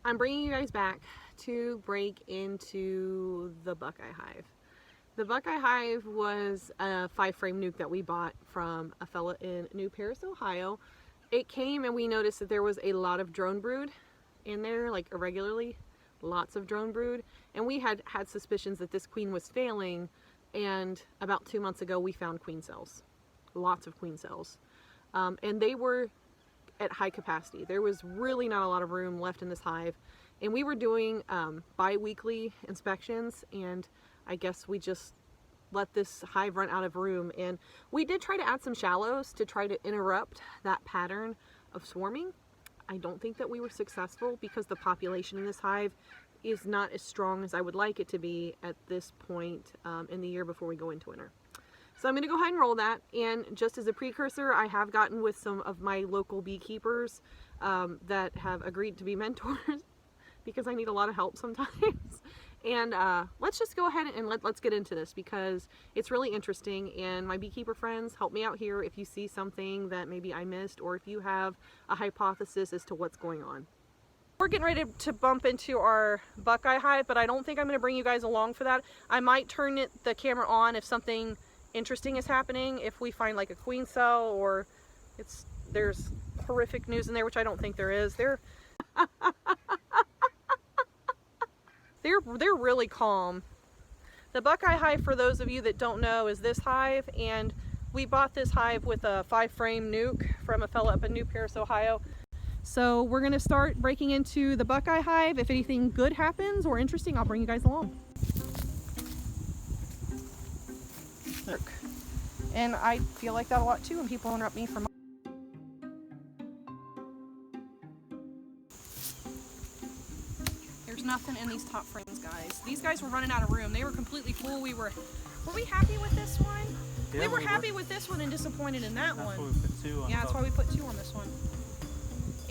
I'm bringing you guys back to break into the Buckeye Hive. The Buckeye Hive was a 5-frame nuke that we bought from a fella in New Paris, Ohio. It came and we noticed that there was a lot of drone brood in there, like irregularly, lots of drone brood. And we had suspicions that this queen was failing, and about 2 months ago we found queen cells. Lots of queen cells. And they were at high capacity. There was really not a lot of room left in this hive. And we were doing bi-weekly inspections, and I guess we just let this hive run out of room. And we did try to add some shallows to try to interrupt that pattern of swarming. I don't think that we were successful because the population in this hive is not as strong as I would like it to be at this point in the year before we go into winter. So I'm going to go ahead and roll that. And just as a precursor, I have gotten with some of my local beekeepers that have agreed to be mentors because I need a lot of help sometimes. And let's just go ahead and let's get into this because it's really interesting. And my beekeeper friends, help me out here if you see something that maybe I missed, or if you have a hypothesis as to what's going on. We're getting ready to bump into our Buckeye Hive, but I don't think I'm going to bring you guys along for that. I might turn the camera on if something interesting is happening, if we find like a queen cell or there's horrific news in there, which I don't think there is. They're really calm. The Buckeye Hive, for those of you that don't know, is this hive, and we bought this hive with a 5-frame nuke from a fella up in New Paris, Ohio. So we're going to start breaking into the Buckeye Hive. If anything good happens or interesting, I'll bring you guys along. And I feel like that a lot too when people interrupt me from. There's nothing in these top frames, guys. These guys were running out of room. They were completely full. Were we happy with this one? Yeah, we were happy with this one and disappointed in that one. That's why we put 2 on. Yeah, that's why we put 2 on this one.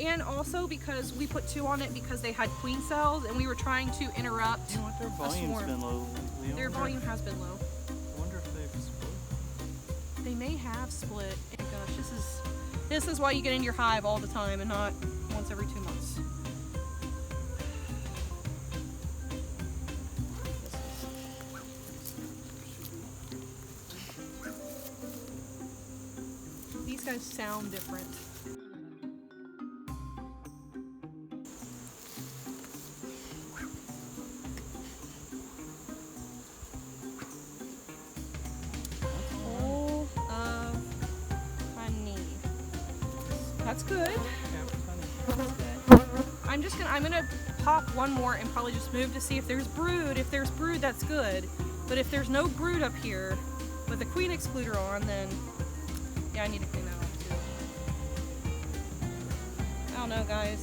And also because we put 2 on it because they had queen cells and we were trying to interrupt. You know what, their volume's been low. Their volume has been low. I wonder if they've split. They may have split. Oh gosh, this is why you get in your hive all the time and not once every 2 months. These guys sound different. That's good. I'm gonna pop one more and probably just move to see if there's brood. If there's brood, that's good. But if there's no brood up here with the queen excluder on, then yeah, I need to clean that off too. I don't know, guys.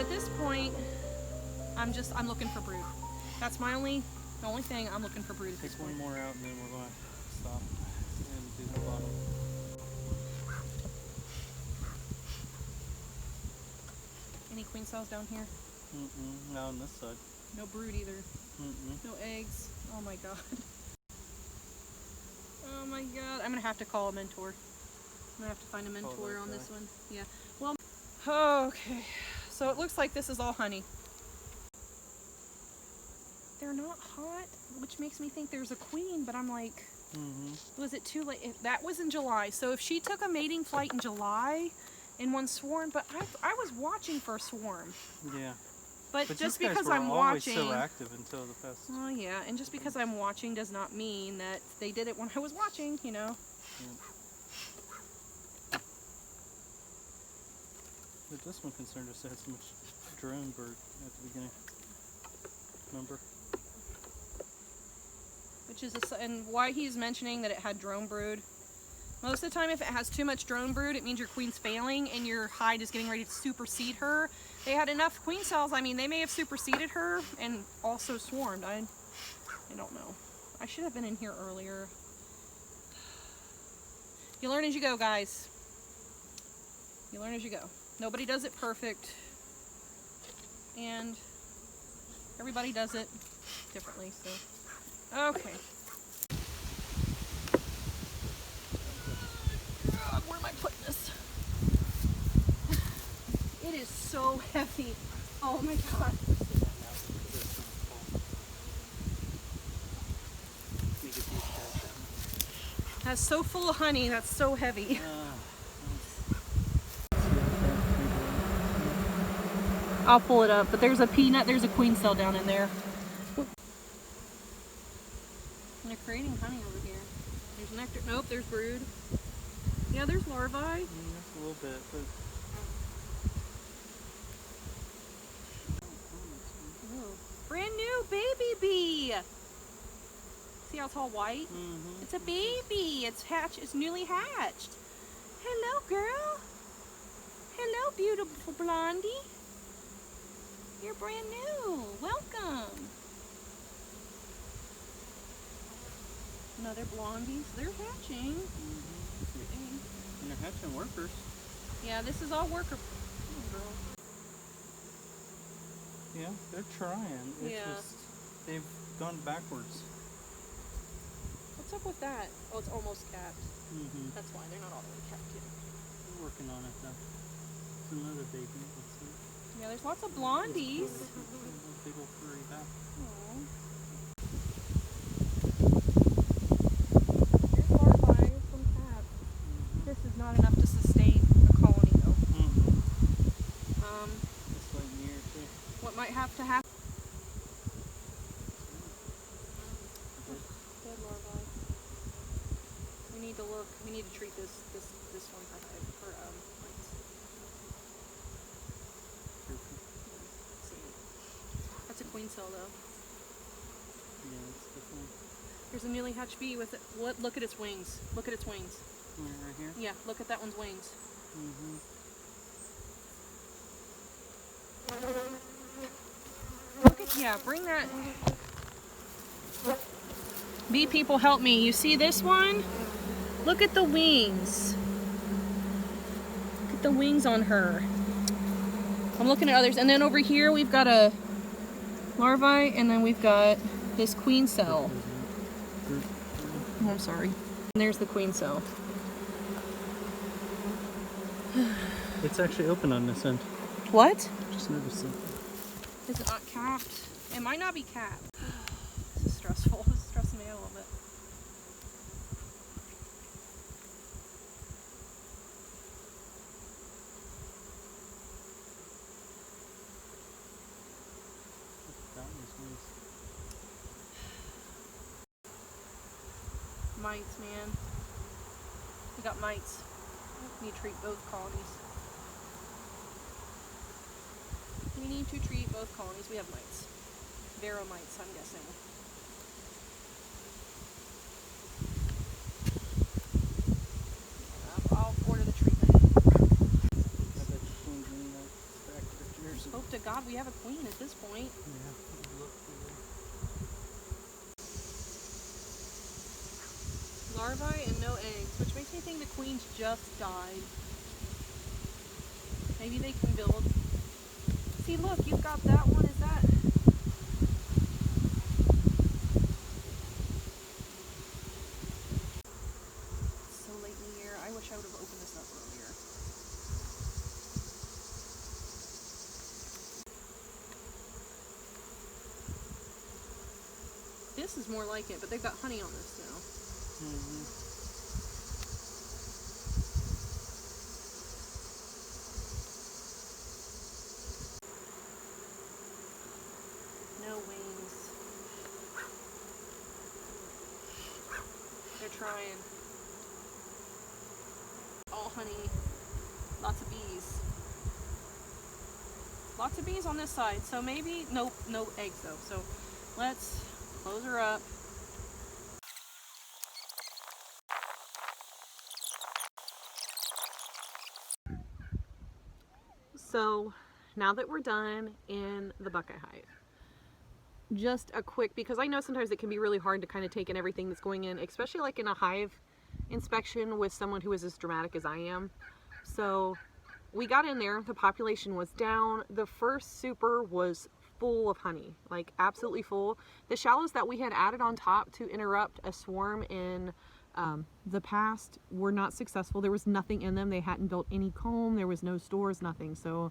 At this point, I'm looking for brood. That's the only thing I'm looking for brood at this point. Take one more out and then we're going to stop and do the bottom. Any queen cells down here? Not on this side. No brood either. No eggs. Oh my god. Oh my god. I'm gonna have to call a mentor. I'm gonna have to find a mentor on this one. Yeah. Well. Okay. So it looks like this is all honey. They're not hot, which makes me think there's a queen, but I'm like, was it too late? That was in July. So if she took a mating flight in July and one swarmed, but I was watching for a swarm. Yeah. But just because I'm watching. So active until the past. Oh yeah, and just because I'm watching does not mean that they did it when I was watching, you know. Yeah. But this one concerned us that had so much drone bird at the beginning. Remember? Which is and why he's mentioning that it had drone brood. Most of the time, if it has too much drone brood, it means your queen's failing and your hide is getting ready to supersede her. They had enough queen cells. I mean, they may have superseded her and also swarmed. I don't know. I should have been in here earlier. You learn as you go, guys. You learn as you go. Nobody does it perfect. And Everybody does it differently, so. Okay. God, where am I putting this? It is so heavy. Oh my God. That's so full of honey. That's so heavy. I'll pull it up, but there's a peanut, there's a queen cell down in there. And they're creating honey over here. There's nectar. Nope, there's brood. Yeah, there's larvae. Just a little bit, but. Oh, brand new baby bee. See how it's all white? Mm-hmm. It's a baby. It's It's newly hatched. Hello, girl. Hello, beautiful blondie. You're brand new. Welcome. Another blondies. They're hatching. Mm-hmm. And they're hatching workers. Yeah, this is all worker. Oh, girl. Yeah, they're trying. It's just they've gone backwards. What's up with that? Oh, it's almost capped. Mm-hmm. That's why they're not all the way capped yet. We're working on it though. It's another baby. Let's see. Yeah, there's lots of blondies. Big old furry back. Aww. Here's larvae from cap. This is not enough to sustain a colony though. It's like near too. What might have to happen? Dead larvae. We need to look. We need to treat this one for mites. See. That's a queen cell though. Yeah, it's definitely. There's a newly hatched bee with it. What? Look at its wings. Look at its wings. Yeah, right here. Yeah, look at that one's wings. Mm-hmm. Look at, yeah, bring that. Bee people, help me. You see this one? Look at the wings. Look at the wings on her. I'm looking at others. And then over here we've got a larvae, and then we've got this queen cell. Oh, I'm sorry. And there's the queen cell. It's actually open on this end. What? Just noticed something. Is it not capped? It might not be capped. This is stressful. This is stressing me out a little bit. Mites, man. We got mites. We need to treat both colonies. We need to treat both colonies. We have mites. Varroa mites, I'm guessing. I'll order the treatment. Hope to God we have a queen at this point. Yeah. Larvae and no eggs, which makes me think the queens just died. Maybe they can build. See, look, you've got that one. Is that? It's so late in the year. I wish I would have opened this up earlier. This is more like it, but they've got honey on this now. Mm-hmm. No wings. They're trying. All honey. Lots of bees. Lots of bees on this side, so maybe, nope, no eggs though. So let's close her up. So now that we're done in the Buckeye Hive, just a quick, because I know sometimes it can be really hard to kind of take in everything that's going in, especially like in a hive inspection with someone who is as dramatic as I am. So we got in there, the population was down, the first super was full of honey, like absolutely full. The shallows that we had added on top to interrupt a swarm in the past were not successful. There was nothing in them. They hadn't built any comb. There was no stores, nothing. So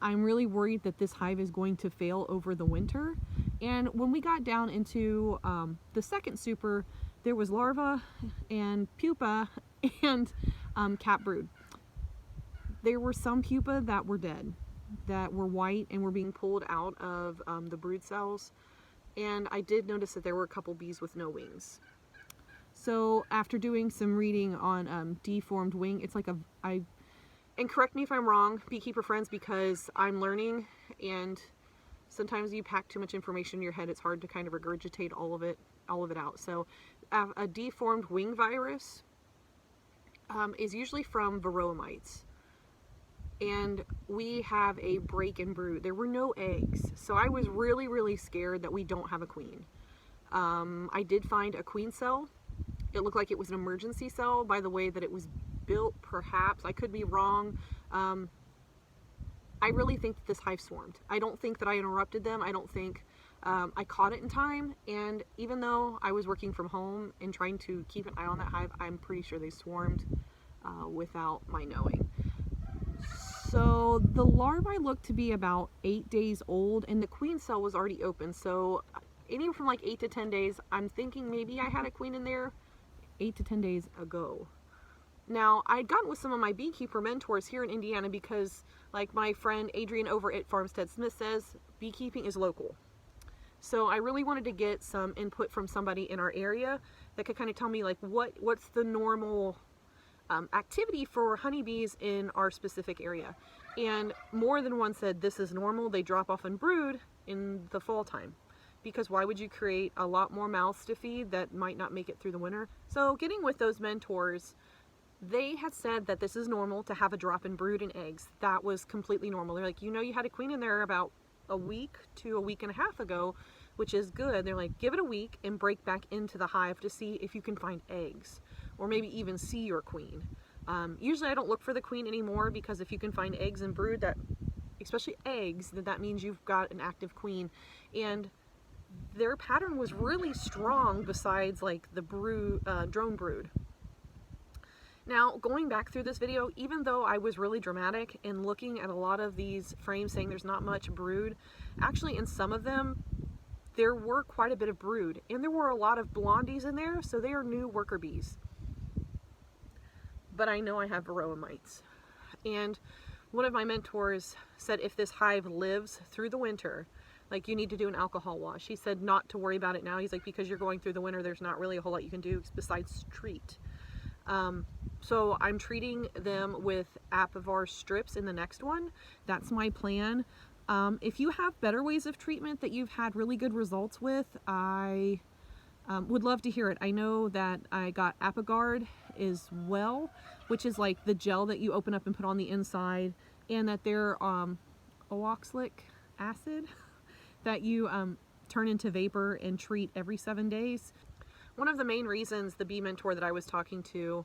I'm really worried that this hive is going to fail over the winter. And when we got down into the second super, there was larva and pupa and cap brood. There were some pupa that were dead, that were white and were being pulled out of the brood cells. And I did notice that there were a couple bees with no wings. So after doing some reading on deformed wing, it's like and correct me if I'm wrong, beekeeper friends, because I'm learning, and sometimes you pack too much information in your head, it's hard to kind of regurgitate all of it out. So a deformed wing virus is usually from Varroa mites. And we have a break and brood. There were no eggs. So I was really, really scared that we don't have a queen. I did find a queen cell. It looked like it was an emergency cell by the way that it was built, perhaps. I could be wrong. I really think that this hive swarmed. I don't think that I interrupted them. I don't think I caught it in time. And even though I was working from home and trying to keep an eye on that hive, I'm pretty sure they swarmed without my knowing. So the larvae looked to be about 8 days old, and the queen cell was already open. So anywhere from like 8 to 10 days, I'm thinking maybe I had a queen in there 8 to 10 days ago. Now, I'd gotten with some of my beekeeper mentors here in Indiana because, like my friend Adrian over at Farmstead Smith says, beekeeping is local. So I really wanted to get some input from somebody in our area that could kind of tell me like what's the normal activity for honeybees in our specific area. And more than one said this is normal. They drop off and brood in the fall time. Because why would you create a lot more mouths to feed that might not make it through the winter? So getting with those mentors, they had said that this is normal to have a drop and brood in eggs. That was completely normal. They're like, you know, you had a queen in there about a week to a week and a half ago, which is good. They're like, give it a week and break back into the hive to see if you can find eggs or maybe even see your queen. Usually I don't look for the queen anymore because if you can find eggs and brood, that, especially eggs, that means you've got an active queen. And their pattern was really strong besides like the drone brood. Now, going back through this video, even though I was really dramatic in looking at a lot of these frames saying there's not much brood, actually in some of them, there were quite a bit of brood. And there were a lot of blondies in there, so they are new worker bees. But I know I have Varroa mites. And one of my mentors said if this hive lives through the winter, like you need to do an alcohol wash. He said not to worry about it now. He's like, because you're going through the winter, there's not really a whole lot you can do besides treat. So I'm treating them with Apivar strips in the next one. That's my plan. If you have better ways of treatment that you've had really good results with, I would love to hear it. I know that I got Apigard as well, which is like the gel that you open up and put on the inside, and that they're oxalic acid that you turn into vapor and treat every 7 days. One of the main reasons the bee mentor that I was talking to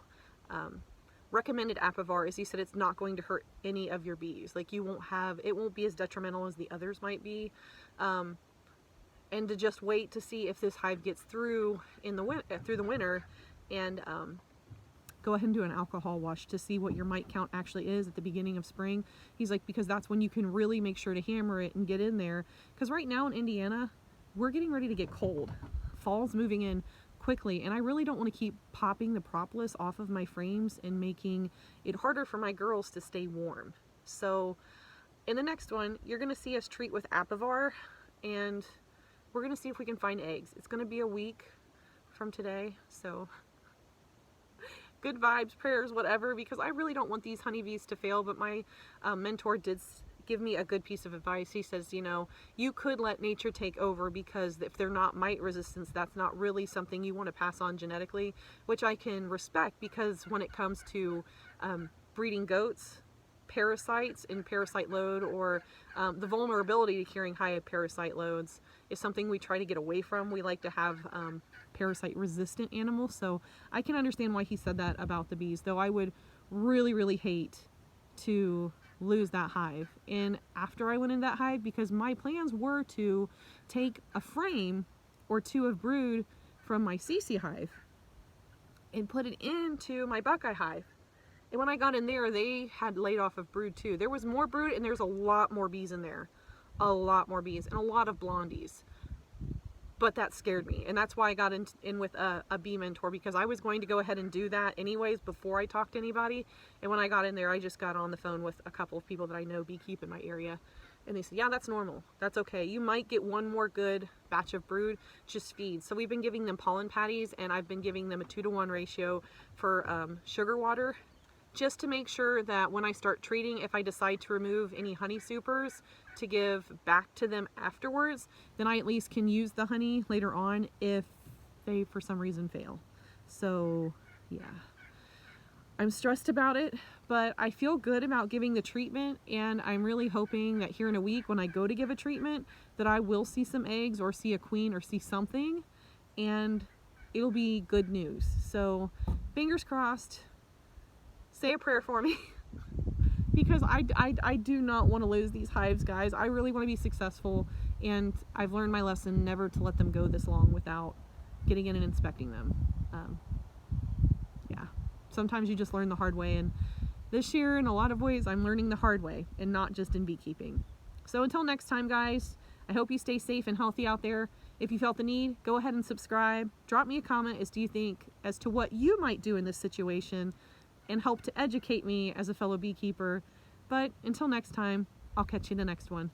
recommended Apivar is he said it's not going to hurt any of your bees. Like it won't be as detrimental as the others might be. And to just wait to see if this hive gets through through the winter, and go ahead and do an alcohol wash to see what your mite count actually is at the beginning of spring. He's like, because that's when you can really make sure to hammer it and get in there. Because right now in Indiana, we're getting ready to get cold. Fall's moving in quickly, and I really don't want to keep popping the propolis off of my frames and making it harder for my girls to stay warm. So in the next one, you're going to see us treat with Apivar, and we're going to see if we can find eggs. It's going to be a week from today, so good vibes, prayers, whatever, because I really don't want these honeybees to fail. But my mentor did give me a good piece of advice. He says, you know, you could let nature take over, because if they're not mite resistance, that's not really something you want to pass on genetically, which I can respect, because when it comes to breeding goats, parasites and parasite load, or the vulnerability to carrying high parasite loads is something we try to get away from. We like to have parasite resistant animals, so I can understand why he said that about the bees, though I would really, really hate to lose that hive. And after I went in that hive, because my plans were to take a frame or two of brood from my CC hive and put it into my Buckeye hive. And when I got in there, they had laid off of brood too. There was more brood, and there's a lot more bees in there. A lot more bees, and a lot of blondies. But that scared me, and that's why I got in with a bee mentor, because I was going to go ahead and do that anyways before I talked to anybody. And when I got in there, I just got on the phone with a couple of people that I know beekeep in my area, and they said, yeah, that's normal, that's okay, you might get one more good batch of brood, just feed. So we've been giving them pollen patties, and I've been giving them a 2-to-1 ratio for sugar water, just to make sure that when I start treating, if I decide to remove any honey supers to give back to them afterwards, then I at least can use the honey later on if they for some reason fail. So yeah, I'm stressed about it, but I feel good about giving the treatment, and I'm really hoping that here in a week when I go to give a treatment that I will see some eggs or see a queen or see something, and it'll be good news. So fingers crossed. Say a prayer for me because I do not want to lose these hives, guys. I really want to be successful, and I've learned my lesson never to let them go this long without getting in and inspecting them. Yeah, sometimes you just learn the hard way, and this year in a lot of ways I'm learning the hard way, and not just in beekeeping. So until next time, guys, I hope you stay safe and healthy out there. If you felt the need, go ahead and subscribe. Drop me a comment as to what you might do in this situation, and help to educate me as a fellow beekeeper. But until next time, I'll catch you in the next one.